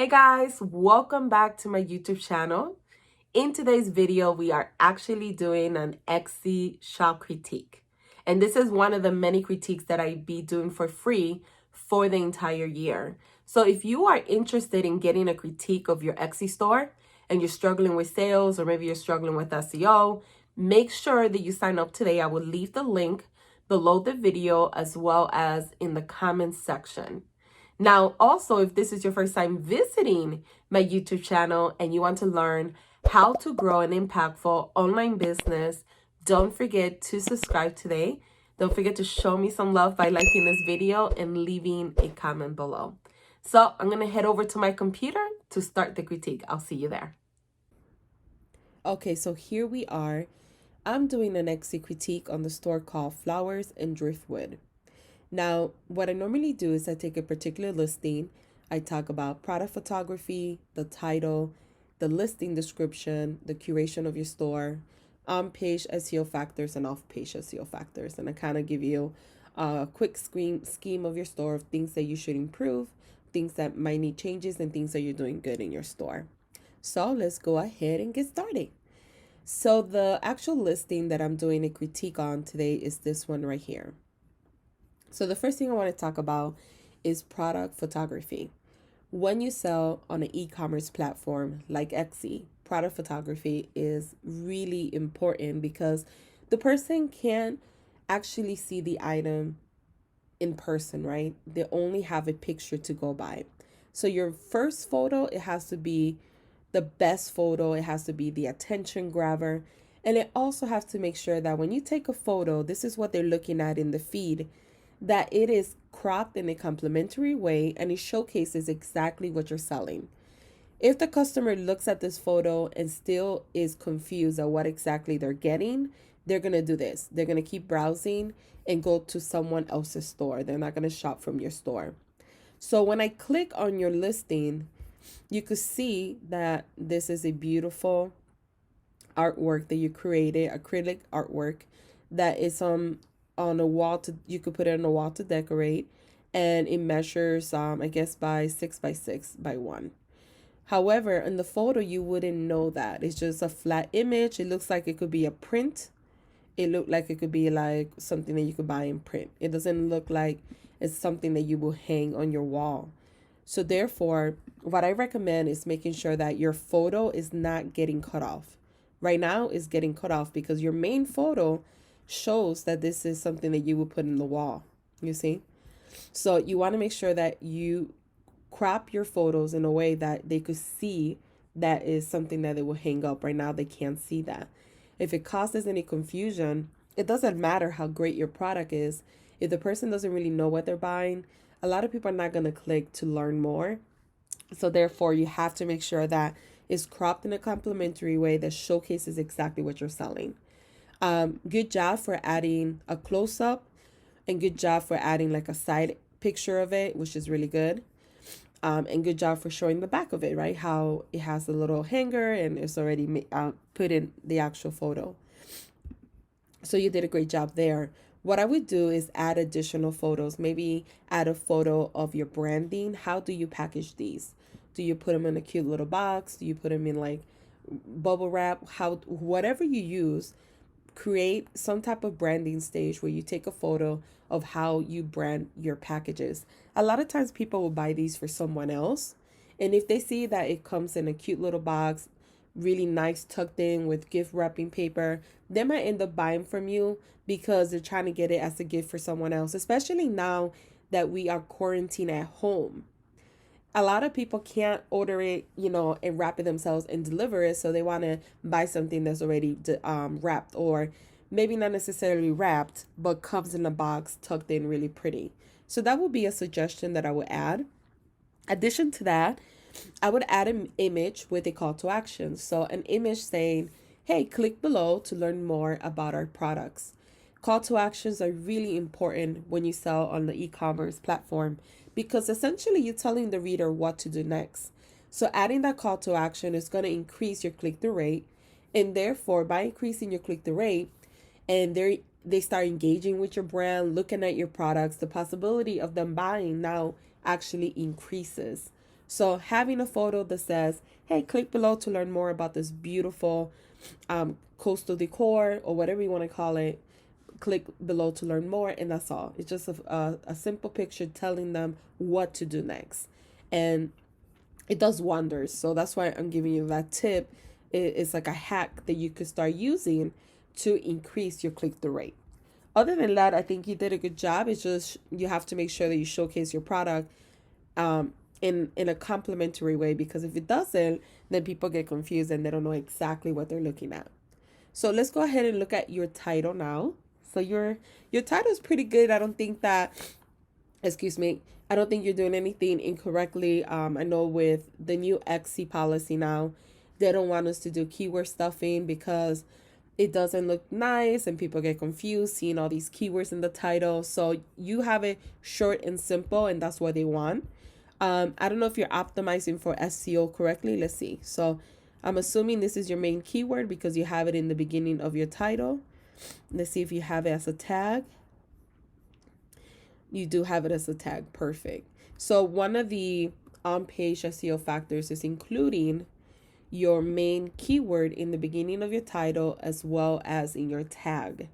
Hey guys, welcome back to my YouTube channel. In today's video, we are actually doing an Etsy shop critique. And this is one of the many critiques that I be doing for free for the entire year. So if you are interested in getting a critique of your Etsy store and you're struggling with sales or maybe you're struggling with SEO, make sure that you sign up today. I will leave the link below the video as well as in the comments section. Now, also, if this is your first time visiting my YouTube channel and you want to learn how to grow an impactful online business, don't forget to subscribe today. Don't forget to show me some love by liking this video and leaving a comment below. So I'm going to head over to my computer to start the critique. I'll see you there. Okay, so here we are. I'm doing an Etsy critique on the store called Flowers and Driftwood. Now, what I normally do is I take a particular listing, I talk about product photography, the title, the listing description, the curation of your store, on-page SEO factors and off-page SEO factors. And I kind of give you a quick scheme of your store of things that you should improve, things that might need changes, and things that you're doing good in your store. So let's go ahead and get started. So the actual listing that I'm doing a critique on today is this one right here. So the first thing I want to talk about is product photography. When you sell on an e-commerce platform like Etsy, product photography is really important because the person can't actually see the item in person, right? They only have a picture to go by. So your first photo, it has to be the best photo. It has to be the attention grabber. And it also has to make sure that when you take a photo, this is what they're looking at in the feed, that it is cropped in a complimentary way and it showcases exactly what you're selling. If the customer looks at this photo and still is confused at what exactly they're getting, they're going to do this. They're going to keep browsing and go to someone else's store. They're not going to shop from your store. So when I click on your listing, you could see that this is a beautiful artwork that you created, acrylic artwork that is on a wall you could put it on a wall to decorate, and it measures I guess by 6 by 6 by 1. However, in the photo you wouldn't know that. It's just a flat image. It looks like it could be a print. It looked like it could be like something that you could buy in print. It doesn't look like it's something that you will hang on your wall. So therefore, what I recommend is making sure that your photo is not getting cut off. Right now it's getting cut off because your main photo shows that this is something that you would put in the wall, you see? So you want to make sure that you crop your photos in a way that they could see that is something that they will hang up. Right now they can't see that. If it causes any confusion, it doesn't matter how great your product is. If the person doesn't really know what they're buying, a lot of people are not going to click to learn more. So therefore, you have to make sure that it's cropped in a complimentary way that showcases exactly what you're selling. Good job for adding a close-up, and good job for adding like a side picture of it, which is really good. And good job for showing the back of it, right? How it has a little hanger and it's already put in the actual photo. So you did a great job there. What I would do is add additional photos. Maybe add a photo of your branding. How do you package these? Do you put them in a cute little box? Do you put them in like bubble wrap? Whatever you use, create some type of branding stage where you take a photo of how you brand your packages. A lot of times people will buy these for someone else. And if they see that it comes in a cute little box, really nice tucked in with gift wrapping paper, they might end up buying from you because they're trying to get it as a gift for someone else, especially now that we are quarantined at home. A lot of people can't order it, and wrap it themselves and deliver it. So they want to buy something that's already wrapped, or maybe not necessarily wrapped, but comes in a box tucked in really pretty. So that would be a suggestion that I would add. Addition to that, I would add an image with a call to action. So an image saying, hey, click below to learn more about our products. Call to actions are really important when you sell on the e-commerce platform because essentially you're telling the reader what to do next. So adding that call to action is going to increase your click-through rate. And therefore, by increasing your click-through rate and they start engaging with your brand, looking at your products, the possibility of them buying now actually increases. So having a photo that says, hey, click below to learn more about this beautiful coastal decor or whatever you want to call it. Click below to learn more, and that's all. It's just a simple picture telling them what to do next. And it does wonders. So that's why I'm giving you that tip. It's like a hack that you could start using to increase your click-through rate. Other than that, I think you did a good job. It's just you have to make sure that you showcase your product in a complimentary way, because if it doesn't, then people get confused and they don't know exactly what they're looking at. So let's go ahead and look at your title now. So your title is pretty good. I don't think that, excuse me, I don't think you're doing anything incorrectly. I know with the new XC policy now, they don't want us to do keyword stuffing because it doesn't look nice and people get confused seeing all these keywords in the title. So you have it short and simple, and that's what they want. I don't know if you're optimizing for SEO correctly. Let's see. So I'm assuming this is your main keyword because you have it in the beginning of your title. Let's see if you have it as a tag. You do have it as a tag. Perfect. So one of the on-page SEO factors is including your main keyword in the beginning of your title as well as in your tag.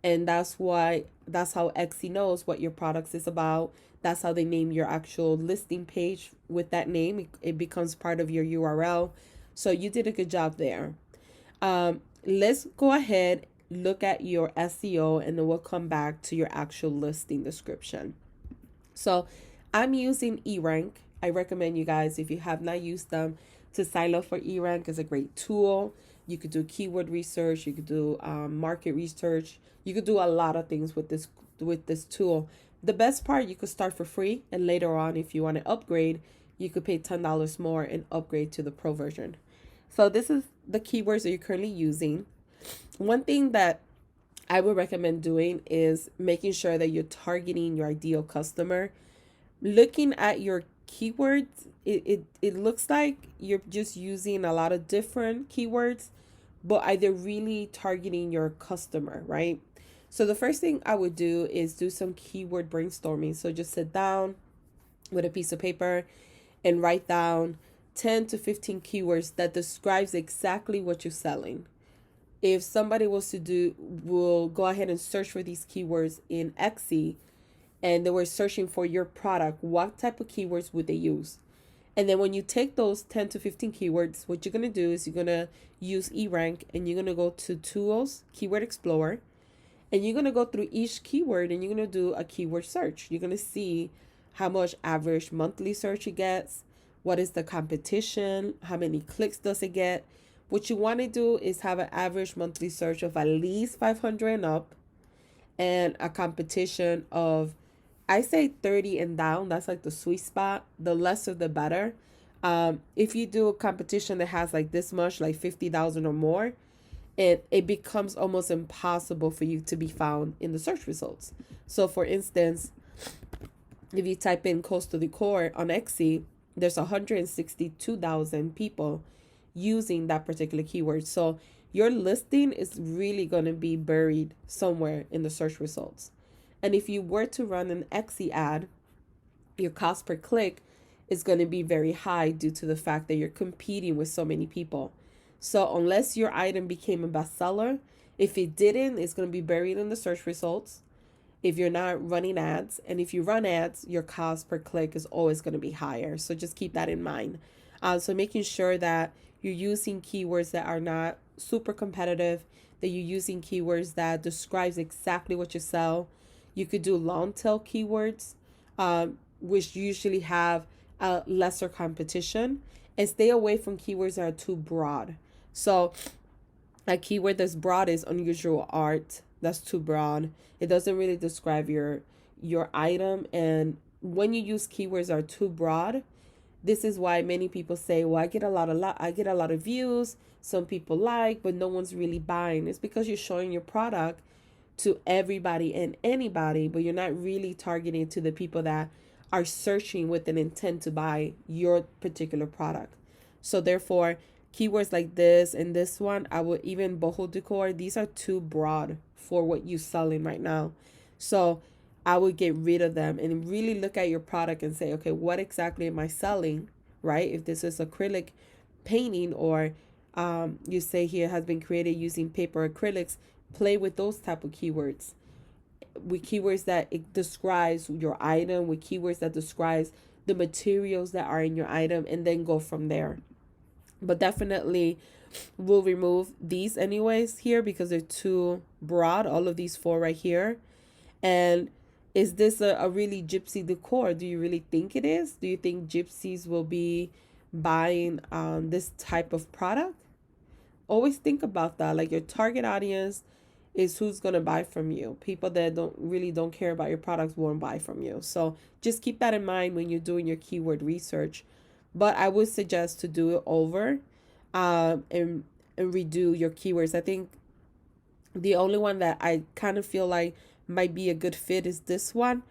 And that's how Etsy knows what your products is about. That's how they name your actual listing page with that name. It becomes part of your URL. So you did a good job there. Let's go ahead, look at your SEO, and then we'll come back to your actual listing description. So I'm using eRank. I recommend you guys, if you have not used them, to sign up for eRank. Is a great tool. You could do keyword research. You could do market research. You could do a lot of things with this tool. The best part, you could start for free, and later on, if you want to upgrade, you could pay $10 more and upgrade to the pro version. So this is the keywords that you're currently using. One thing that I would recommend doing is making sure that you're targeting your ideal customer. Looking at your keywords, it looks like you're just using a lot of different keywords, but are they really targeting your customer, right? So the first thing I would do is do some keyword brainstorming. So just sit down with a piece of paper and write down 10 to 15 keywords that describes exactly what you're selling. If somebody will go ahead and search for these keywords in Etsy and they were searching for your product, what type of keywords would they use? And then when you take those 10 to 15 keywords, what you're going to do is you're going to use eRank, and you're going to go to Tools, Keyword Explorer, and you're going to go through each keyword and you're going to do a keyword search. You're going to see how much average monthly search it gets, what is the competition, how many clicks does it get. What you want to do is have an average monthly search of at least 500 and up, and a competition of, I say 30 and down. That's like the sweet spot. The lesser the better. If you do a competition that has like this much, like 50,000 or more, it becomes almost impossible for you to be found in the search results. So for instance, if you type in coastal decor on Etsy, there's 162,000 people using that particular keyword. So your listing is really going to be buried somewhere in the search results. And if you were to run an Etsy ad, your cost per click is going to be very high due to the fact that you're competing with so many people. So unless your item became a bestseller, if it didn't, it's going to be buried in the search results if you're not running ads. And if you run ads, your cost per click is always going to be higher. So just keep that in mind. So making sure that you're using keywords that are not super competitive, that you're using keywords that describes exactly what you sell. You could do long tail keywords, which usually have a lesser competition, and stay away from keywords that are too broad. So a keyword that's broad is unusual art. That's too broad. It doesn't really describe your item. And when you use keywords that are too broad, this is why many people say, well, I get a lot of views, some people like, but no one's really buying. It's because you're showing your product to everybody and anybody, but you're not really targeting to the people that are searching with an intent to buy your particular product. So therefore, keywords like this and this one, I would even boho decor, these are too broad for what you're selling right now. So I would get rid of them and really look at your product and say, okay, what exactly am I selling? right? If this is acrylic painting, or you say here has been created using paper acrylics, play with those type of keywords, with keywords that it describes your item, with keywords that describes the materials that are in your item, and then go from there. But definitely we'll remove these anyways here because they're too broad, all of these four right here. And is this a really gypsy decor? Do you really think it is? Do you think gypsies will be buying this type of product? Always think about that. Like, your target audience is who's going to buy from you. People that don't care about your products won't buy from you. So just keep that in mind when you're doing your keyword research. But I would suggest to do it over and redo your keywords. I think the only one that I kind of feel like might be a good fit is this one,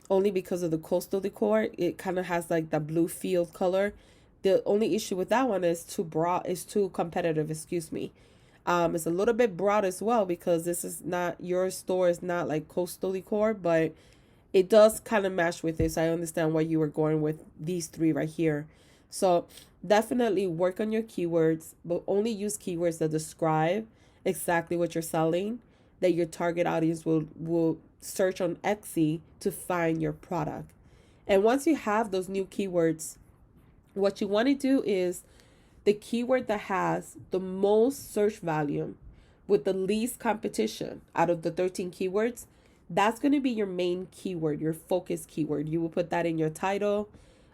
only because of the coastal decor. It kind of has like the blue field color. The only issue with that one is too broad, is too competitive, excuse me. It's a little bit broad as well because this is not, your store is not like coastal decor, but it does kind of match with this. I understand why you were going with these three right here. So definitely work on your keywords, but only use keywords that describe exactly what you're selling, that your target audience will search on Etsy to find your product. And once you have those new keywords, what you want to do is the keyword that has the most search volume with the least competition out of the 13 keywords, that's going to be your main keyword, your focus keyword. You will put that in your title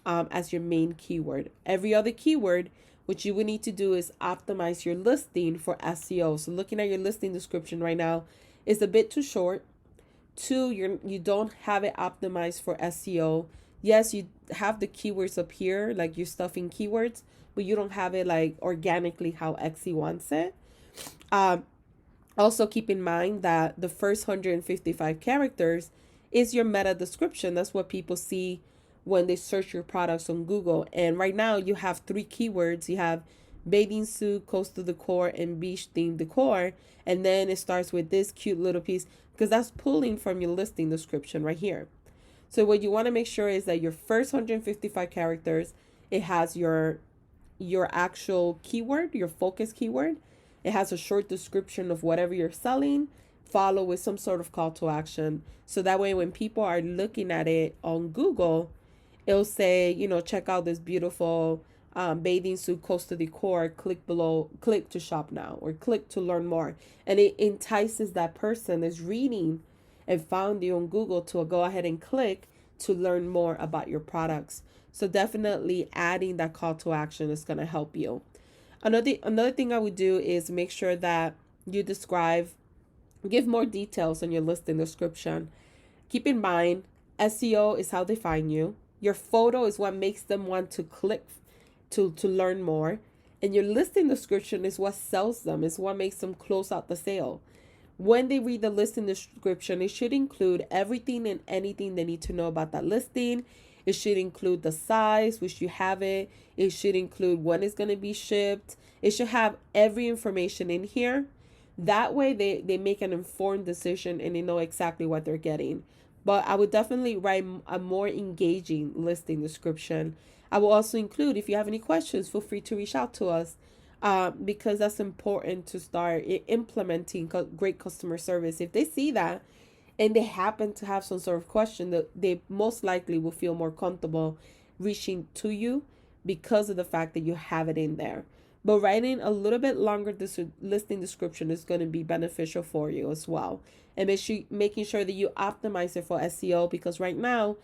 as your main keyword. Every other keyword, what you would need to do is optimize your listing for SEO. So looking at your listing description right now is a bit too short. Two, you don't have it optimized for SEO. Yes, you have the keywords up here, like you're stuffing keywords, but you don't have it like organically how Etsy wants it. Also keep in mind that the first 155 characters is your meta description. That's what people see when they search your products on Google. And right now you have three keywords. You have bathing suit, coastal decor, and beach themed decor. And then it starts with this cute little piece because that's pulling from your listing description right here. So what you want to make sure is that your first 155 characters, it has your actual keyword, your focus keyword. It has a short description of whatever you're selling, follow with some sort of call to action. So that way when people are looking at it on Google, it'll say, check out this beautiful bathing suit coastal decor, click below, click to shop now, or click to learn more. And it entices that person that's reading and found you on Google to go ahead and click to learn more about your products. So definitely adding that call to action is going to help you. Another thing I would do is make sure that you give more details on your listing description. Keep in mind, SEO is how they find you. Your photo is what makes them want to click to learn more. And your listing description is what sells them, is what makes them close out the sale. When they read the listing description, it should include everything and anything they need to know about that listing. It should include the size, which you have it. It should include when it's going to be shipped. It should have every information in here. That way they make an informed decision and they know exactly what they're getting. But I would definitely write a more engaging listing description. I will also include, if you have any questions, feel free to reach out to us. Because that's important to start implementing great customer service. If they see that and they happen to have some sort of question, that they most likely will feel more comfortable reaching to you because of the fact that you have it in there. But writing a little bit longer listing description is going to be beneficial for you as well. And making sure that you optimize it for SEO, because right now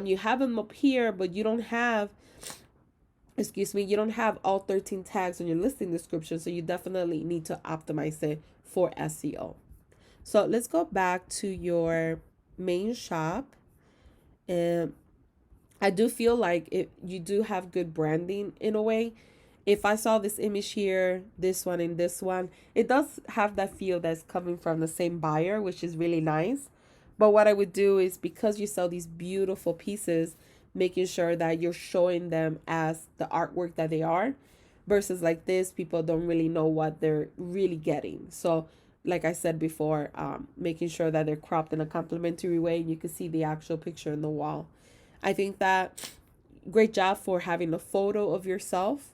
you have them up here, but you don't have all 13 tags on your listing description, so you definitely need to optimize it for SEO. So let's go back to your main shop. And I do feel like you do have good branding in a way. If I saw this image here, this one and this one, it does have that feel that's coming from the same buyer, which is really nice. But what I would do is, because you sell these beautiful pieces, making sure that you're showing them as the artwork that they are, versus like this, people don't really know what they're really getting. So like I said before, making sure that they're cropped in a complimentary way and you can see the actual picture in the wall. I think that Great job for having a photo of yourself.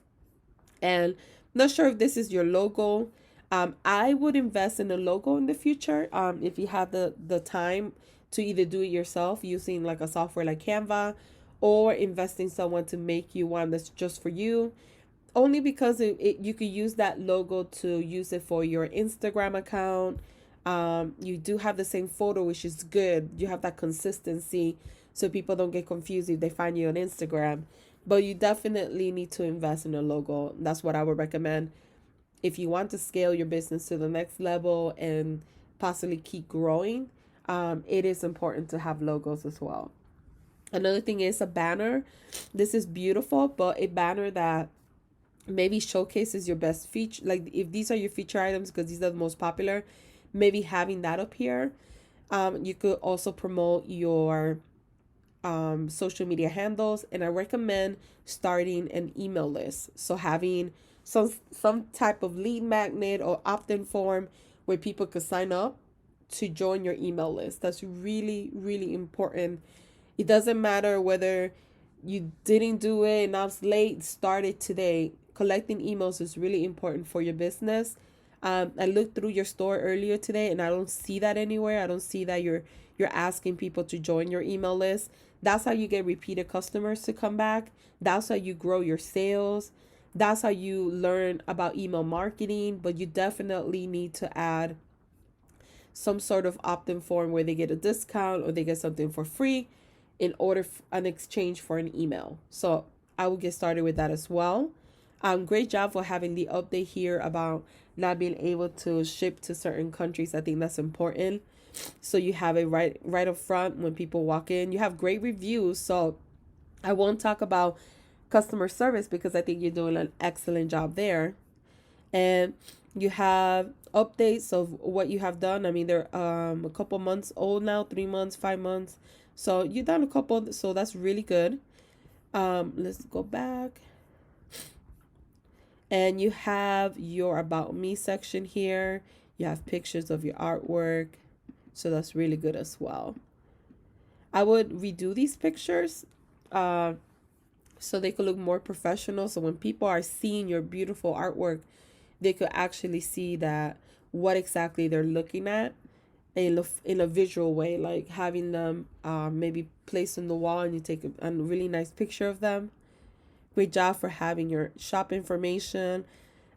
And not sure if this is your logo. I would invest in a logo in the future. If you have the time to either do it yourself using like a software like Canva, or investing someone to make you one that's just for you. Only because you could use that logo to use it for your Instagram account. You do have the same photo, which is good. You have that consistency so people don't get confused if they find you on Instagram. But you definitely need to invest in a logo. That's what I would recommend. If you want to scale your business to the next level and possibly keep growing, it is important to have logos as well. Another thing is a banner. This is beautiful, but a banner that maybe showcases your best feature. Like if these are your feature items, because these are the most popular, maybe having that up here. You could also promote your social media handles, and I recommend starting an email list. So having some type of lead magnet or opt-in form where people could sign up to join your email list. That's really, really important. It doesn't matter whether you didn't do it and now it's late, start it today. Collecting emails is really important for your business. I looked through your store earlier today and I don't see that anywhere. I don't see that you're asking people to join your email list. That's how you get repeated customers to come back. That's how you grow your sales. That's how you learn about email marketing. But you definitely need to add some sort of opt-in form where they get a discount or they get something for free in order an exchange for an email. So I will get started with that as well. Great job for having the update here about not being able to ship to certain countries. I think that's important. So you have it right up front when people walk in. You have great reviews. So I won't talk about customer service because I think you're doing an excellent job there. And you have updates of what you have done. I mean, they're a couple months old now, 3 months, 5 months. So you've done a couple, so that's really good. Let's go back. And you have your About Me section here. You have pictures of your artwork. So that's really good as well. I would redo these pictures so they could look more professional. So when people are seeing your beautiful artwork, they could actually see that what exactly they're looking at in a visual way, like having them maybe placed on the wall and you take a really nice picture of them. Great job for having your shop information.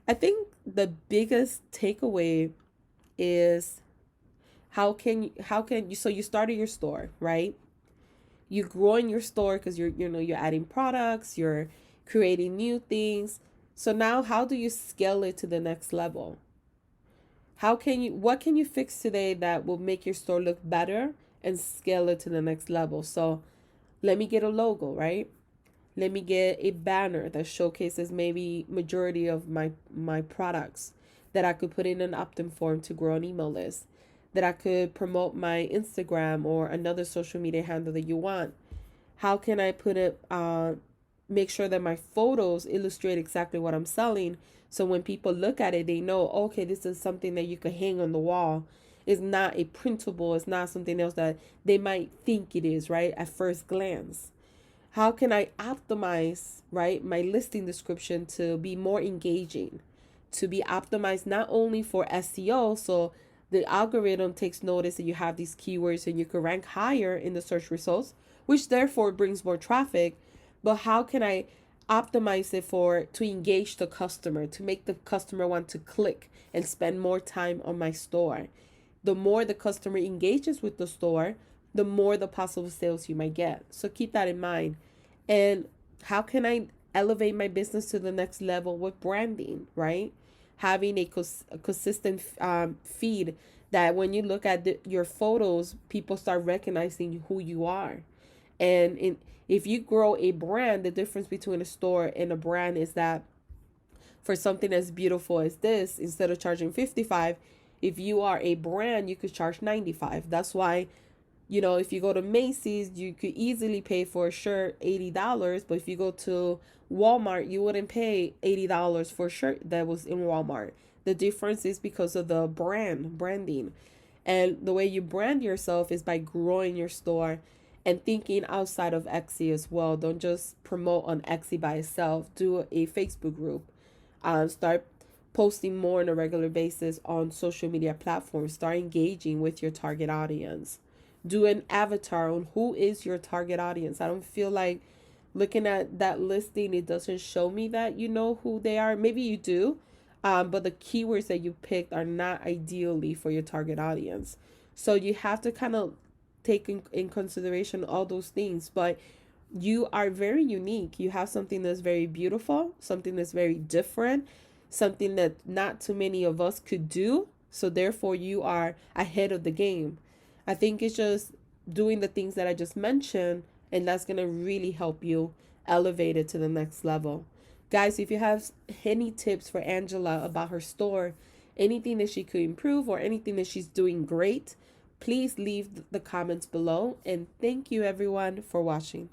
I think the biggest takeaway is how can you so you started your store, right? You're growing your store because you're adding products, you're creating new things. So now how do you scale it to the next level? What can you fix today that will make your store look better and scale it to the next level? So let me get a logo, right? Let me get a banner that showcases maybe majority of my products that I could put in an opt-in form to grow an email list, that I could promote my Instagram or another social media handle that you want. How can I put it, make sure that my photos illustrate exactly what I'm selling, so when people look at it, they know, okay, this is something that you could hang on the wall. It's not a printable. It's not something else that they might think it is, right, at first glance. How can I optimize, right, my listing description to be more engaging, to be optimized not only for SEO, so the algorithm takes notice that you have these keywords and you can rank higher in the search results, which therefore brings more traffic, but how can I optimize it to engage the customer, to make the customer want to click and spend more time on my store? The more the customer engages with the store, the more the possible sales you might get. So keep that in mind. And how can I elevate my business to the next level with branding, right? Having a consistent feed that when you look at your photos, people start recognizing who you are. And if you grow a brand, the difference between a store and a brand is that for something as beautiful as this, instead of charging $55, if you are a brand, you could charge $95. That's why, if you go to Macy's, you could easily pay for a shirt $80, but if you go to Walmart, you wouldn't pay $80 for a shirt that was in Walmart. The difference is because of the branding. And the way you brand yourself is by growing your store and thinking outside of Etsy as well. Don't just promote on Etsy by itself. Do a Facebook group. Start posting more on a regular basis on social media platforms. Start engaging with your target audience. Do an avatar on who is your target audience. I don't feel like looking at that listing, it doesn't show me that you know who they are. Maybe you do, but the keywords that you picked are not ideally for your target audience. So you have to kind of take in consideration all those things. But you are very unique. You have something that's very beautiful, something that's very different, something that not too many of us could do. So therefore, you are ahead of the game. I think it's just doing the things that I just mentioned, and that's going to really help you elevate it to the next level. Guys, if you have any tips for Angela about her store, anything that she could improve or anything that she's doing great, please leave the comments below. And thank you everyone for watching.